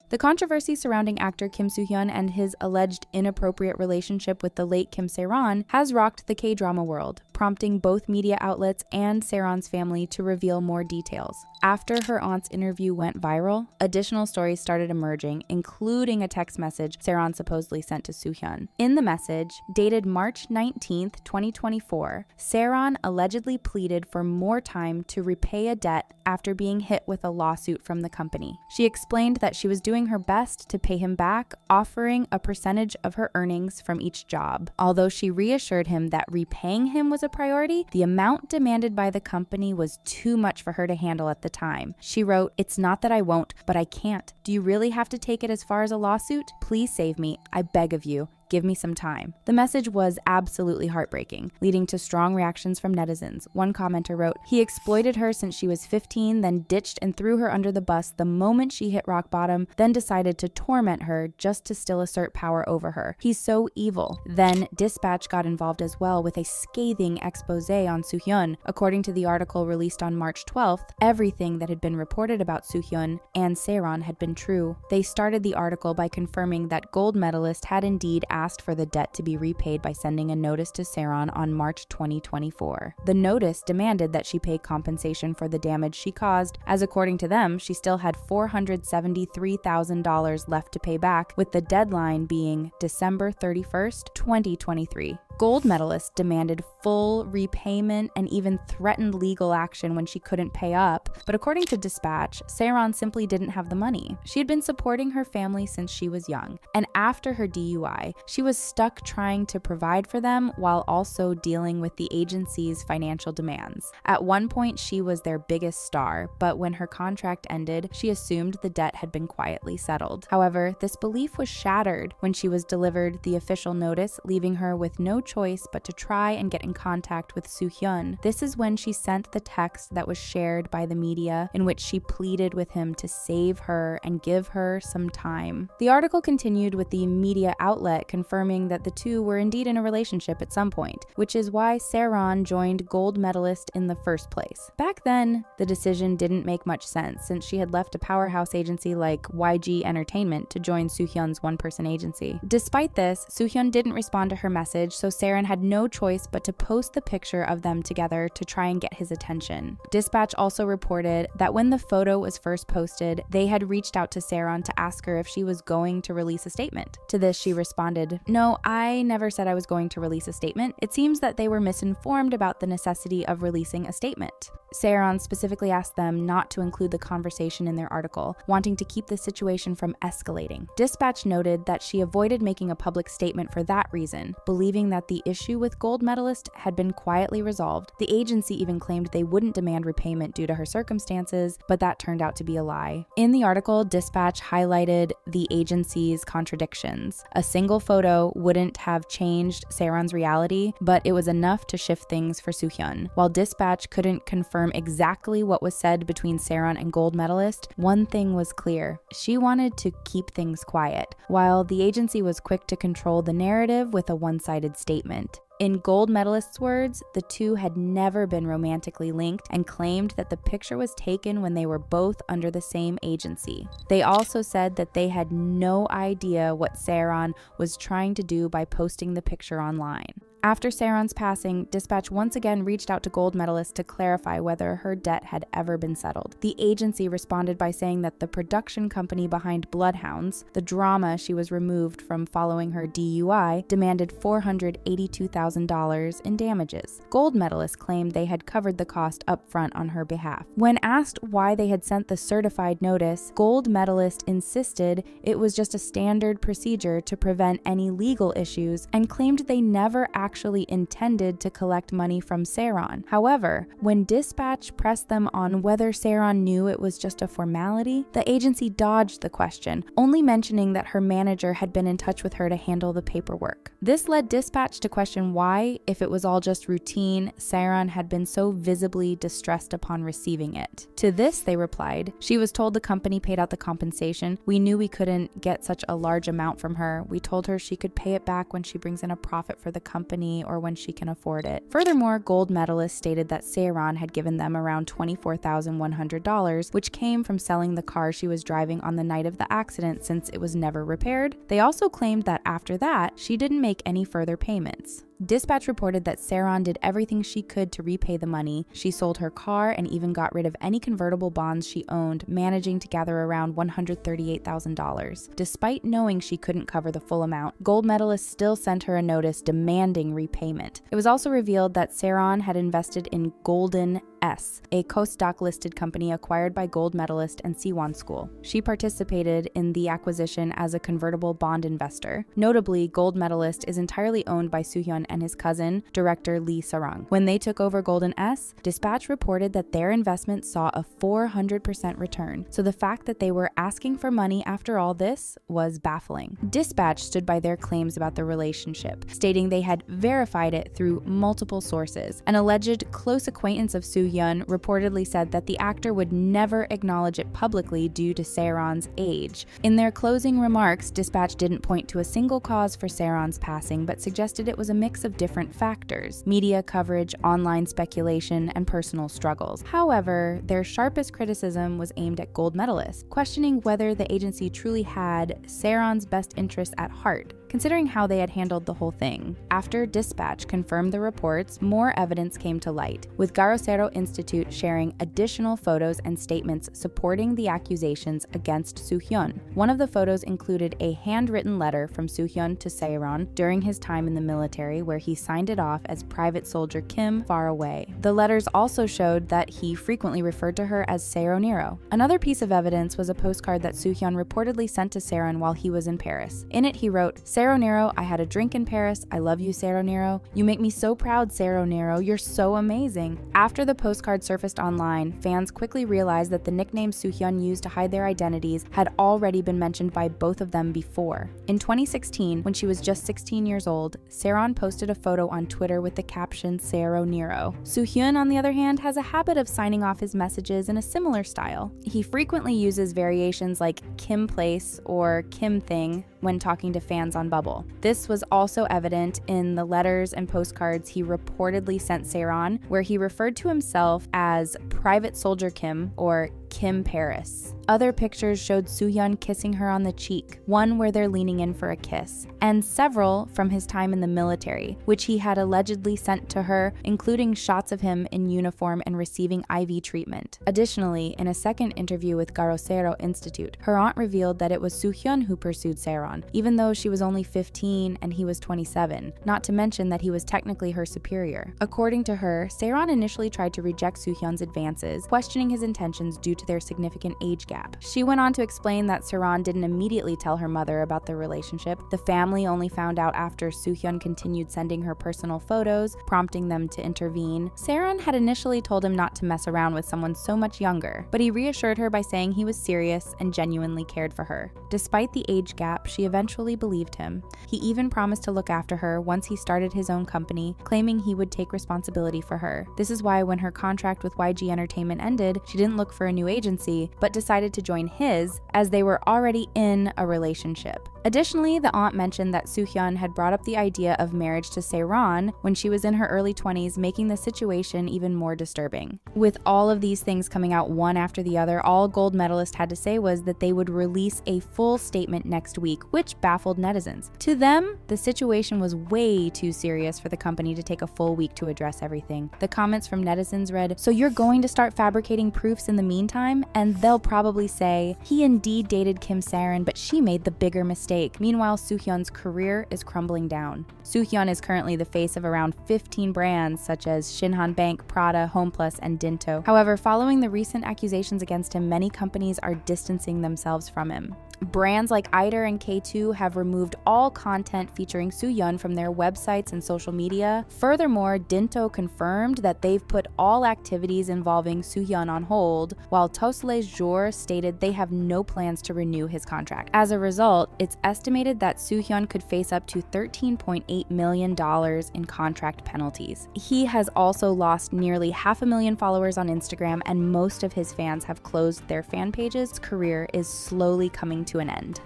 The controversy surrounding actor Kim Soohyun and his alleged inappropriate relationship with the late Kim Saeron has rocked the K-drama world, prompting both media outlets and Saeron's family to reveal more details. After her aunt's interview went viral, additional stories started emerging, including a text message Saeron supposedly sent to Soohyun. In the message, dated March 19, 2024, Saeron allegedly pleaded for more time to repay a debt after being hit with a lawsuit from the company. She explained that she was doing her best to pay him back, offering a percentage of her earnings from each job. Although she reassured him that repaying him was a priority, the amount demanded by the company was too much for her to handle at the time. She wrote, "It's not that I won't, but I can't. Do you really have to take it as far as a lawsuit? Please save me. I beg of you. Give me some time." The message was absolutely heartbreaking, leading to strong reactions from netizens. One commenter wrote, "He exploited her since she was 15, then ditched and threw her under the bus the moment she hit rock bottom, then decided to torment her just to still assert power over her. He's so evil." Then Dispatch got involved as well with a scathing expose on Soohyun. According to the article released on March 12th, everything that had been reported about Soohyun and Saeron had been true. They started the article by confirming that gold medalist had indeed asked for the debt to be repaid by sending a notice to Saeron on March 2024. The notice demanded that she pay compensation for the damage she caused, as according to them, she still had $473,000 left to pay back, with the deadline being December 31st, 2023. Gold medalist demanded full repayment and even threatened legal action when she couldn't pay up, but according to Dispatch, Saeron simply didn't have the money. She had been supporting her family since she was young, and after her DUI, she was stuck trying to provide for them while also dealing with the agency's financial demands. At one point, she was their biggest star, but when her contract ended, she assumed the debt had been quietly settled. However, this belief was shattered when she was delivered the official notice, leaving her with no choice but to try and get in contact with Soohyun. This is when she sent the text that was shared by the media in which she pleaded with him to save her and give her some time. The article continued with the media outlet confirming that the two were indeed in a relationship at some point, which is why Saeron joined gold medalist in the first place. Back then, the decision didn't make much sense since she had left a powerhouse agency like YG Entertainment to join Soohyun's one-person agency. Despite this, Soohyun didn't respond to her message, so Saeron had no choice but to post the picture of them together to try and get his attention. Dispatch also reported that when the photo was first posted, they had reached out to Saeron to ask her if she was going to release a statement. To this, she responded, "No, I never said I was going to release a statement. It seems that they were misinformed about the necessity of releasing a statement." Saeron specifically asked them not to include the conversation in their article, wanting to keep the situation from escalating. Dispatch noted that she avoided making a public statement for that reason, believing that the issue with gold medalist had been quietly resolved. The agency even claimed they wouldn't demand repayment due to her circumstances, but that turned out to be a lie. In the article, Dispatch highlighted the agency's contradictions. A single photo wouldn't have changed Saeron's reality, but it was enough to shift things for Soohyun. While Dispatch couldn't confirm exactly what was said between Saeron and gold medalist, one thing was clear. She wanted to keep things quiet, while the agency was quick to control the narrative with a one-sided statement. In gold medalist's words, the two had never been romantically linked and claimed that the picture was taken when they were both under the same agency. They also said that they had no idea what Saeron was trying to do by posting the picture online. After Saeron's passing, Dispatch once again reached out to gold medalist to clarify whether her debt had ever been settled. The agency responded by saying that the production company behind Bloodhounds, the drama she was removed from following her DUI, demanded $482,000 in damages. Gold medalist claimed they had covered the cost up front on her behalf. When asked why they had sent the certified notice, gold medalist insisted it was just a standard procedure to prevent any legal issues and claimed they never actually intended to collect money from Saeron. However, when Dispatch pressed them on whether Saeron knew it was just a formality, the agency dodged the question, only mentioning that her manager had been in touch with her to handle the paperwork. This led Dispatch to question why, if it was all just routine, Saeron had been so visibly distressed upon receiving it. To this, they replied, "She was told the company paid out the compensation. We knew we couldn't get such a large amount from her. We told her she could pay it back when she brings in a profit for the company company or when she can afford it. Furthermore, gold medalists stated that Saeron had given them around $24,100, which came from selling the car she was driving on the night of the accident since it was never repaired. They also claimed that after that, she didn't make any further payments. Dispatch reported that Saeron did everything she could to repay the money. She sold her car and even got rid of any convertible bonds she owned, managing to gather around $138,000. Despite knowing she couldn't cover the full amount, gold medalists still sent her a notice demanding repayment. It was also revealed that Saeron had invested in Golden S, a co-stock-listed company acquired by gold medalist and Soohyun School. She participated in the acquisition as a convertible bond investor. Notably, gold medalist is entirely owned by Soohyun and his cousin, director Lee Sarang. When they took over Golden S, Dispatch reported that their investment saw a 400% return, so the fact that they were asking for money after all this was baffling. Dispatch stood by their claims about the relationship, stating they had verified it through multiple sources. An alleged close acquaintance of Soohyun reportedly said that the actor would never acknowledge it publicly due to Saeron's age. In their closing remarks, Dispatch didn't point to a single cause for Saeron's passing, but suggested it was a mix of different factors: media coverage, online speculation, and personal struggles. However, their sharpest criticism was aimed at gold medalists, questioning whether the agency truly had Saeron's best interests at heart, considering how they had handled the whole thing. After Dispatch confirmed the reports, more evidence came to light, with Garocero Institute sharing additional photos and statements supporting the accusations against Soohyun. One of the photos included a handwritten letter from Soohyun to Saeron during his time in the military, where he signed it off as Private Soldier Kim far away. The letters also showed that he frequently referred to her as Saeronero. Another piece of evidence was a postcard that Soohyun reportedly sent to Saeron while he was in Paris. In it, he wrote, "Saeronero, I had a drink in Paris. I love you, Saeronero. You make me so proud, Saeronero. You're so amazing." After the postcard surfaced online, fans quickly realized that the nickname Soohyun used to hide their identities had already been mentioned by both of them before. In 2016, when she was just 16 years old, Saeron posted a photo on Twitter with the caption Saeronero. Soohyun, on the other hand, has a habit of signing off his messages in a similar style. He frequently uses variations like Kim Place or Kim Thing when talking to fans on Bubble. This was also evident in the letters and postcards he reportedly sent Saeron, where he referred to himself as Private Soldier Kim or Kim Paris. Other pictures showed Soohyun kissing her on the cheek, one where they're leaning in for a kiss, and several from his time in the military, which he had allegedly sent to her, including shots of him in uniform and receiving IV treatment. Additionally, in a second interview with Garocero Institute, her aunt revealed that it was Soohyun who pursued Saeron, even though she was only 15 and he was 27, not to mention that he was technically her superior. According to her, Saeron initially tried to reject Soohyun's advances, questioning his intentions due to their significant age gap. She went on to explain that Saeron didn't immediately tell her mother about the relationship. The family only found out after Soohyun continued sending her personal photos, prompting them to intervene. Saeron had initially told him not to mess around with someone so much younger, but he reassured her by saying he was serious and genuinely cared for her. Despite the age gap, she eventually believed him. He even promised to look after her once he started his own company, claiming he would take responsibility for her. This is why when her contract with YG Entertainment ended, she didn't look for a new agency, but decided to join his, as they were already in a relationship. Additionally, the aunt mentioned that Soohyun had brought up the idea of marriage to Saeron when she was in her early 20s, making the situation even more disturbing. With all of these things coming out one after the other, all gold medalists had to say was that they would release a full statement next week, which baffled netizens. To them, the situation was way too serious for the company to take a full week to address everything. The comments from netizens read, "So you're going to start fabricating proofs in the meantime?" And they'll probably say, "He indeed dated Kim Saeron, but she made the bigger mistake." Meanwhile, Soohyun's career is crumbling down. Soohyun is currently the face of around 15 brands such as Shinhan Bank, Prada, HomePlus, and Dinto. However, following the recent accusations against him, many companies are distancing themselves from him. Brands like Eider and K2 have removed all content featuring Soohyun from their websites and social media. Furthermore, Dinto confirmed that they've put all activities involving Soohyun on hold, while Tous les Jours stated they have no plans to renew his contract. As a result, it's estimated that Soohyun could face up to $13.8 million in contract penalties. He has also lost nearly 500,000 followers on Instagram, and most of his fans have closed their fan pages. His career is slowly coming to an end.